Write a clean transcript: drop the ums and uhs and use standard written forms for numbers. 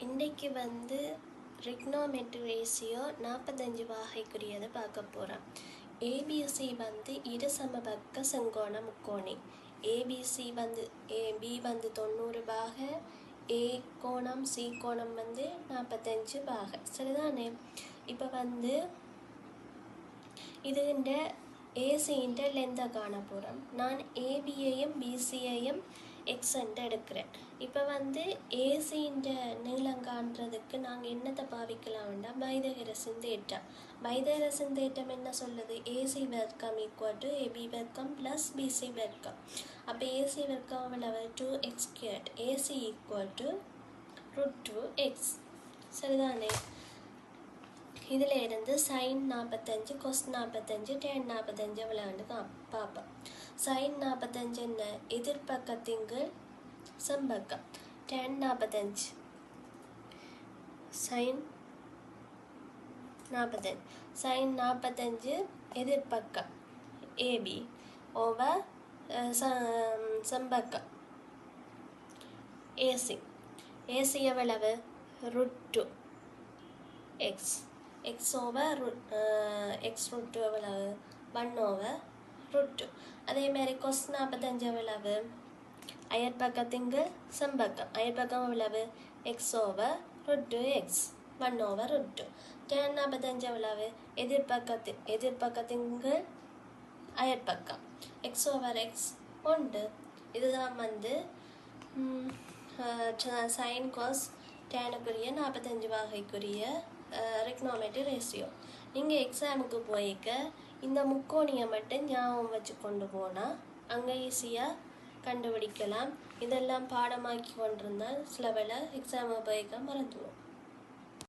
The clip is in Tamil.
இன்றைக்கு ரிக்னாமெட்ரி ரேஷியோ 45 வாகைக்குரியதை பார்க்க போகிறோம். ஏபிசி இரு சமபக்க செங்கோண முக்கோணி. ஏபிசி ஏபி 90 பாகை, ஏ கோணம் சி கோணம் 45 பாகை. சரிதானே? இப்போ இதுண்ட ஏசின்ற லெந்தை காண போகிறோம். நான் ஏபியையும் பிசியையும் எக்ஸ்ன்ட்டு எடுக்கிறேன். இப்போ ஏசின்ற நீளம் காண்றதுக்கு நாங்கள் என்னத்தை பாவிக்கலாம்னா பைதகரசின் தேற்றம். பைதகரசின் தேற்றம் என்ன சொல்லுது? ஏசி வர்க்கம் ஈக்குவல் டு ஏபி வர்க்கம் ப்ளஸ் பிசி வர்க்கம். அப்போ ஏசி வர்க்கம் எவ்வளவு? 2x². A c equal to √2x. சரிதானே? இதில் இருந்து சைன் 45, கொஸ் 45, டேன் 45 விளையாண்டு பார்ப்போம். சைன் 45 என்ன? எதிர்பக்கத்தின் செம்பக்கம். டேன் 45 சைன் 45 எதிர்பக்கம் ஏபி ஓவர் செம்பக்கம் ஏசி. ஏசி எவ்வளவு? √2x. எக்ஸ் ஓவர் எக்ஸ் √2 எவ்வளவு? 1 ஓவர் √2. அதே மாதிரி கொஸ் 45 எவ்வளவு? அயற்பக்கத்தின் செம்பக்கம். அயற்பக்கம் எவ்வளவு? X over √2x 1 over √2. Tan 45 எவ்வளவு? எதிர்பக்கத்தின் அயற்பக்கம் எக்ஸ் ஓவர் எக்ஸ் 1. இதுதான் சைன் காஸ் டேனுக்குரிய 45 வாகைக்குரிய ரிக்னாமெட்ரி ரேஷியோ. நீங்கள் எக்ஸாமுக்கு போய்க்க இந்த முக்கோணியை மட்டும் ஞாபகம் வச்சு கொண்டு போனால் அங்கே ஈஸியாக கண்டுபிடிக்கலாம். இதெல்லாம் பாடமாக்கி கொண்டிருந்தால் சில வேளை எக்ஸாமுக்கு போய்க்க மறந்துடும்.